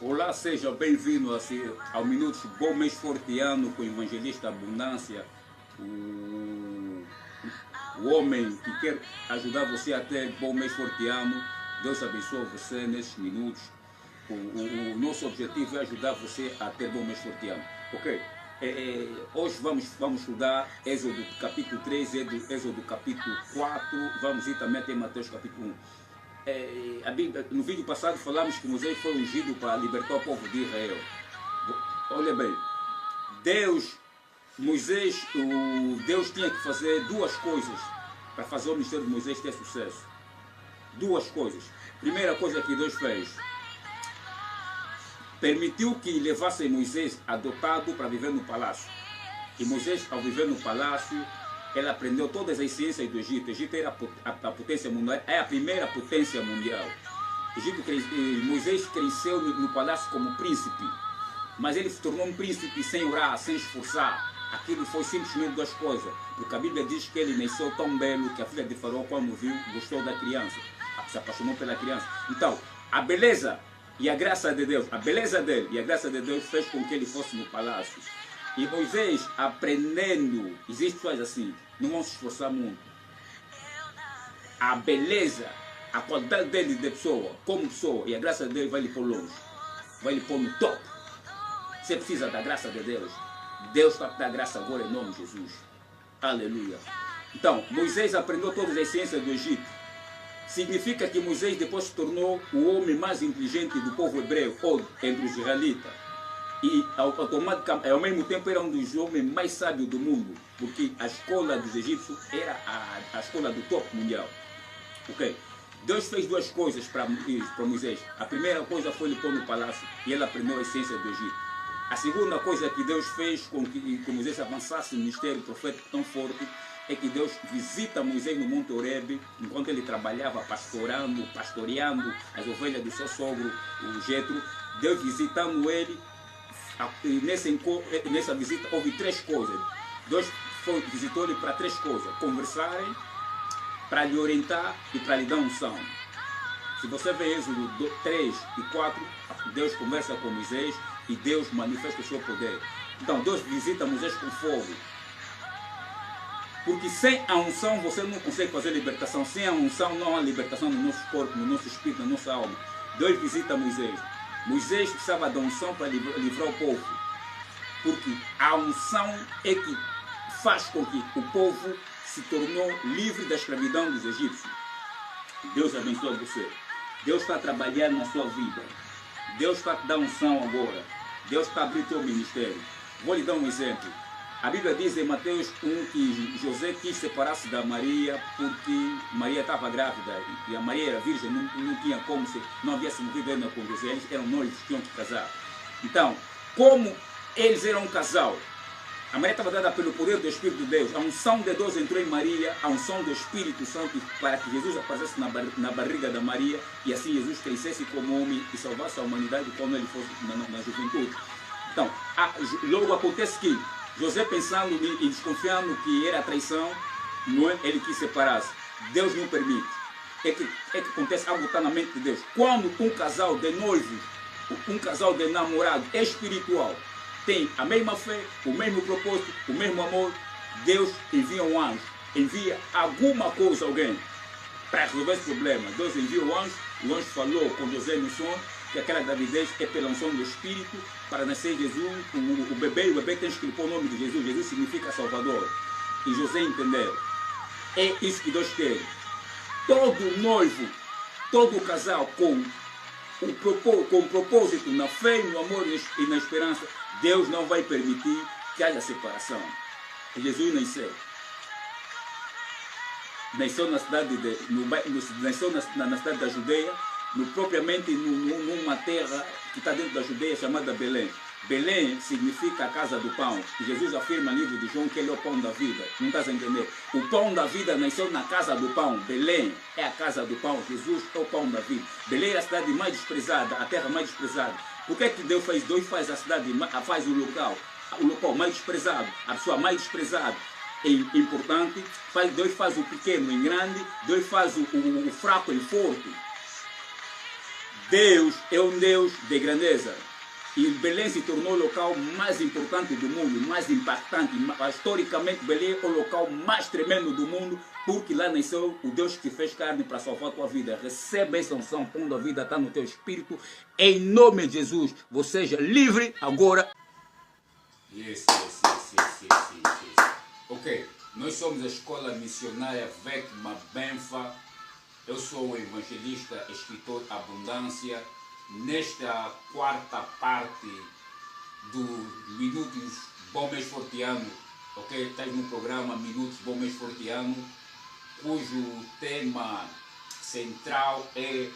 Olá, seja bem-vindo ao Minutos Bom Mês Forteano com o Evangelista Abundância, o homem que quer ajudar você a ter bom mês forteano. Deus abençoe você nesses minutos. O nosso objetivo é ajudar você a ter bom mês forteano. Ok? Hoje vamos estudar Êxodo capítulo 3, Êxodo capítulo 4, vamos ir também até Mateus capítulo 1. No vídeo passado falamos que Moisés foi ungido para libertar o povo de Israel. Olha bem, Deus tinha que fazer duas coisas para fazer o ministério de Moisés ter sucesso. Duas coisas. Primeira coisa que Deus fez: permitiu que levassem Moisés adotado para viver no palácio. E Moisés, ao viver no palácio, ele aprendeu todas as ciências do Egito. O Egito era a potência mundial, é a primeira potência mundial. Moisés cresceu no palácio como príncipe, mas ele se tornou um príncipe sem orar, sem esforçar. Aquilo foi simplesmente duas coisas, porque a Bíblia diz que ele nasceu tão belo que a filha de Faraó, quando viu, gostou da criança, se apaixonou pela criança. Então, a beleza e a graça de Deus, a beleza dele e a graça de Deus fez com que ele fosse no palácio. E Moisés, aprendendo, existem pessoas assim, não vão se esforçar muito. A beleza, a qualidade dele de pessoa, como pessoa, e a graça dele vai lhe pôr longe, vai lhe pôr no top. Você precisa da graça de Deus. Deus está te dando graça agora em nome de Jesus. Aleluia. Então, Moisés aprendeu todas as ciências do Egito. Significa que Moisés depois se tornou o homem mais inteligente do povo hebreu, ou entre os israelitas. E automaticamente, ao mesmo tempo, era um dos homens mais sábios do mundo, porque a escola dos egípcios era a escola do top mundial. Ok? Deus fez duas coisas para Moisés. A primeira coisa foi ele pôr no palácio e ele aprendeu a essência do Egito. A segunda coisa que Deus fez com que Moisés avançasse no ministério profético tão forte é que Deus visita Moisés no Monte Horebe, enquanto ele trabalhava pastoreando as ovelhas do seu sogro, o Jetro. Deus visitando ele. Nessa visita houve três coisas. Deus visitou ele para três coisas: conversarem, para lhe orientar e para lhe dar unção. Se você vê Êxodo 3 e 4, Deus conversa com Moisés e Deus manifesta o seu poder. Então Deus visita Moisés com fogo. Porque sem a unção você não consegue fazer libertação. Sem a unção não há libertação no nosso corpo, no nosso espírito, na nossa alma. Deus visita Moisés. Moisés precisava da unção para livrar o povo. Porque a unção é que faz com que o povo se tornou livre da escravidão dos egípcios. Deus abençoe você. Deus está trabalhando na sua vida. Deus está te dando unção agora. Deus está abrindo o teu ministério. Vou lhe dar um exemplo. A Bíblia diz em Mateus 1 que José quis separar-se da Maria porque Maria estava grávida e a Maria era virgem, não tinha como, não havia se movido ainda com José, eles eram noivos, tinham que casar. Então, como eles eram um casal, a Maria estava dada pelo poder do Espírito de Deus, a unção de Deus entrou em Maria, a unção do Espírito Santo para que Jesus aparecesse na barriga da Maria e assim Jesus crescesse como homem e salvasse a humanidade quando ele fosse na juventude. Então, logo acontece que José, pensando e desconfiando que era traição, ele quis separar-se. Deus não permite. É que acontece algo que está na mente de Deus. Quando um casal de noivos, um casal de namorado espiritual tem a mesma fé, o mesmo propósito, o mesmo amor, Deus envia um anjo, envia alguma coisa a alguém para resolver esse problema. Deus envia o anjo falou com José no sonho que aquela gravidez é pela unção do Espírito para nascer Jesus, o bebê tem escrito o nome de Jesus. Jesus significa Salvador. E José entendeu. É isso que Deus quer. Todo noivo, todo casal com propósito na fé, no amor e na esperança, Deus não vai permitir que haja separação. Jesus nasceu na cidade na cidade da Judeia, propriamente numa terra que está dentro da Judeia chamada Belém. Belém significa a casa do pão. Jesus afirma no livro de João que ele é o pão da vida. Não estás a entender? O pão da vida nasceu na casa do pão. Belém é a casa do pão. Jesus é o pão da vida. Belém é a cidade mais desprezada, a terra mais desprezada. Por que Deus faz? Deus faz a cidade, faz o local mais desprezado, a pessoa mais desprezada é importante. Deus faz o pequeno em grande. Deus faz o fraco em forte. Deus é um Deus de grandeza. E Belém se tornou o local mais importante do mundo, mais impactante. Historicamente, Belém é o local mais tremendo do mundo, porque lá nasceu o Deus que fez carne para salvar a tua vida. Recebe essa unção quando a vida está no teu espírito. Em nome de Jesus, você seja livre agora. Yes. Ok, nós somos a Escola Missionária VEC Mabenfa. Eu sou o evangelista, escritor Abundância. Nesta quarta parte do Minutos Bom Mês Forteano, ok? Estás no programa Minutos Bom Mês Forteano, cujo tema central é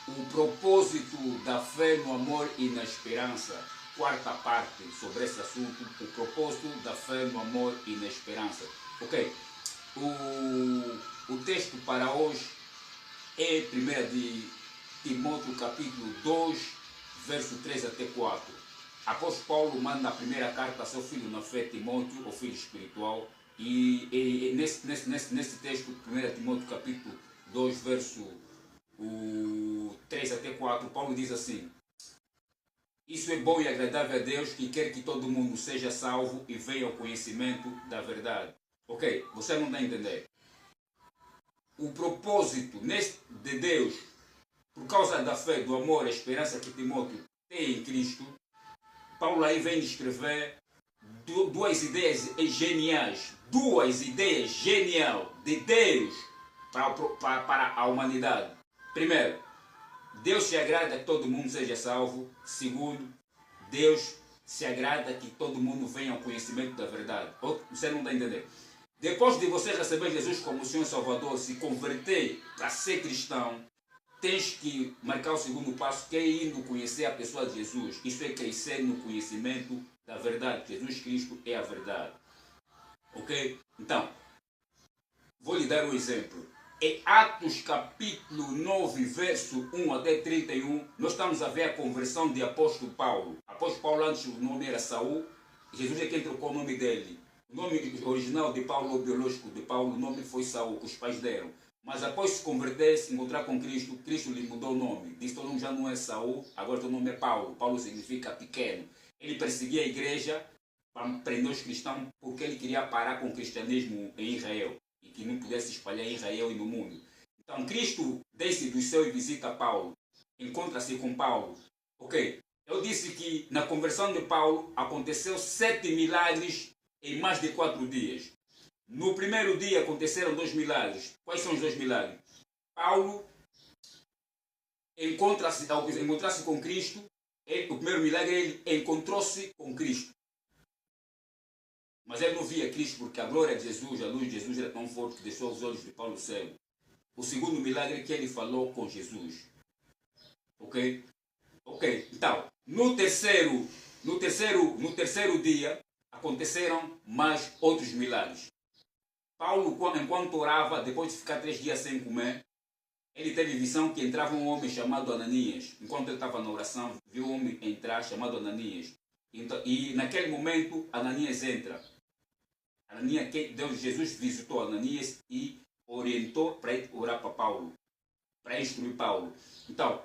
o propósito da fé no amor e na esperança. Quarta parte sobre esse assunto, o propósito da fé no amor e na esperança. Ok? O texto para hoje é 1 de Timóteo capítulo 2, verso 3 até 4. Apóstolo Paulo manda a primeira carta a seu filho na fé, Timóteo, o filho espiritual, e nesse texto, 1 Timóteo capítulo 2, verso 3 até 4, Paulo diz assim: isso é bom e agradável a Deus, que quer que todo mundo seja salvo e venha ao conhecimento da verdade. Ok, você não está a entender. O propósito de Deus, por causa da fé, do amor, a esperança que Timóteo tem em Cristo, Paulo aí vem descrever duas ideias geniais de Deus para a humanidade. Primeiro, Deus se agrada que todo mundo seja salvo. Segundo, Deus se agrada que todo mundo venha ao conhecimento da verdade. Você não está a entender. Depois de você receber Jesus como Senhor e Salvador, se converter para ser cristão, tens que marcar o segundo passo, que é indo conhecer a pessoa de Jesus. Isso é crescer no conhecimento da verdade. Jesus Cristo é a verdade. Ok? Então, vou lhe dar um exemplo. Em Atos capítulo 9, verso 1 até 31, nós estamos a ver a conversão de apóstolo Paulo. Apóstolo Paulo antes o nome era Saul, Jesus é quem trocou o nome dele. O nome original de Paulo, o biológico de Paulo, o nome foi Saul, que os pais deram. Mas após se converter, se encontrar com Cristo, Cristo lhe mudou o nome. Disse: teu nome já não é Saul, agora teu nome é Paulo. Paulo significa pequeno. Ele perseguia a igreja para prender os cristãos porque ele queria parar com o cristianismo em Israel e que não pudesse espalhar em Israel e no mundo. Então Cristo desce do céu e visita Paulo. Encontra-se com Paulo. Ok, eu disse que na conversão de Paulo aconteceu 7 milagres em mais de 4 dias. No primeiro dia aconteceram 2 milagres. Quais são os 2 milagres? Paulo encontra-se com Cristo. O primeiro milagre, ele encontrou-se com Cristo. Mas ele não via Cristo porque a glória de Jesus, a luz de Jesus era tão forte que deixou os olhos de Paulo cego. O segundo milagre é que ele falou com Jesus. Ok? Ok. Então, no terceiro dia aconteceram mais outros milagres. Paulo, enquanto orava, depois de ficar 3 dias sem comer, ele teve visão que entrava um homem chamado Ananias. Enquanto ele estava na oração, viu um homem entrar chamado Ananias. E naquele momento, Ananias entra. Jesus visitou Ananias e orientou para orar para Paulo, para instruir Paulo. Então,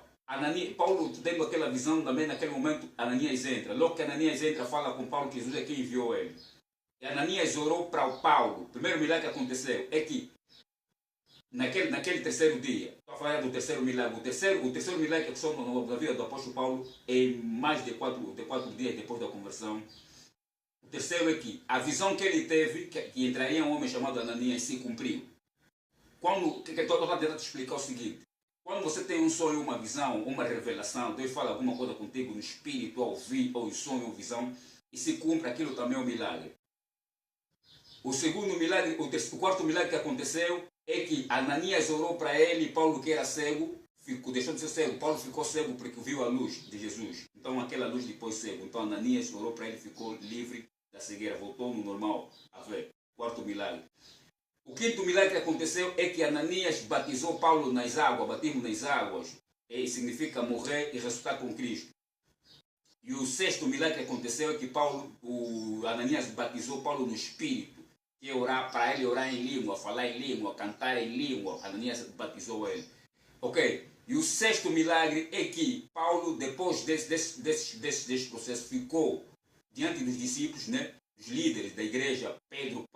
Paulo tendo aquela visão também, naquele momento, Ananias entra. Logo que Ananias entra, fala com Paulo que Jesus é quem enviou ele. E Ananias orou para o Paulo. O primeiro milagre que aconteceu é que naquele terceiro dia, estou a falar do terceiro milagre, o terceiro milagre que aconteceu na vida do apóstolo Paulo em mais de 4 dias depois da conversão. O terceiro é que a visão que ele teve, que entraria um homem chamado Ananias, se cumpriu. Estou a tentar te explicar o seguinte: quando você tem um sonho, uma visão, uma revelação, Deus fala alguma coisa contigo no espírito, ao ouvir, ou em sonho, ou visão, e se cumpre, aquilo também é um milagre. O segundo milagre, o quarto milagre que aconteceu é que Ananias orou para ele, e Paulo, que era cego, deixou de ser cego. Paulo ficou cego porque viu a luz de Jesus. Então aquela luz depois cego. Então Ananias orou para ele, ficou livre da cegueira, voltou no normal a ver. Quarto milagre. O quinto milagre que aconteceu é que Ananias batizou Paulo nas águas, batismo nas águas. Significa morrer e ressuscitar com Cristo. E o sexto milagre que aconteceu é que Ananias batizou Paulo no Espírito. Que orar para ele, orar em língua, falar em língua, cantar em língua. Ananias batizou ele. Ok, E o sexto milagre é que Paulo, depois desse processo, ficou diante dos discípulos, né? Os líderes da igreja, Pedro,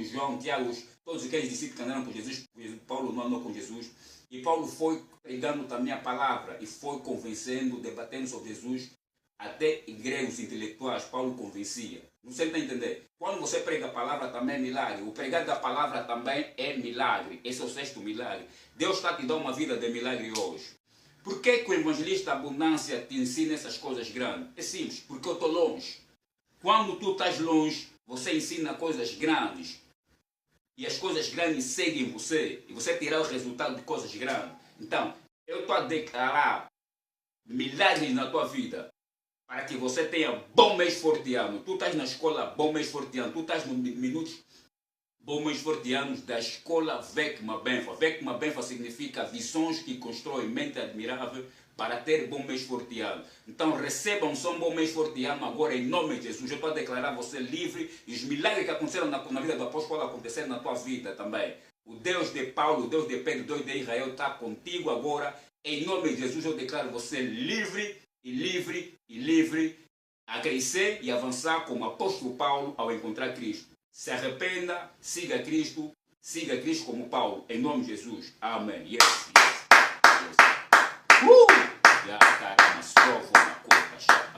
João, Tiago, todos aqueles discípulos que andaram com Jesus. Paulo não andou com Jesus. E Paulo foi pregando também a palavra e foi convencendo, debatendo sobre Jesus. Até gregos intelectuais, Paulo convencia. Você está entendendo? Quando você prega a palavra também é milagre. O pregar da palavra também é milagre. Esse é o sexto milagre. Deus está te dando uma vida de milagre hoje. Por que o evangelista da abundância te ensina essas coisas grandes? É simples, porque eu estou longe. Quando tu estás longe, você ensina coisas grandes. E as coisas grandes seguem você. E você terá o resultado de coisas grandes. Então, eu estou a declarar milagres na tua vida. Para que você tenha bom mês forteano. Tu estás na escola, bom mês forteano. Tu estás no minutos, bom mês forteanos da escola Vec Mabenfa. Vec Mabenfa significa visões que constroem mente admirável para ter bom mês forteano. Então recebam só um bom mês forteano agora em nome de Jesus. Eu estou a declarar você livre e os milagres que aconteceram na vida do apóstolo podem acontecer na tua vida também. O Deus de Paulo, o Deus de Pedro, o Deus de Israel está contigo agora. Em nome de Jesus eu declaro você livre a crescer e avançar como apóstolo Paulo ao encontrar Cristo. Se arrependa, siga Cristo como Paulo, em nome de Jesus. Amém. Yes. Ya, caramba, só vou na conta.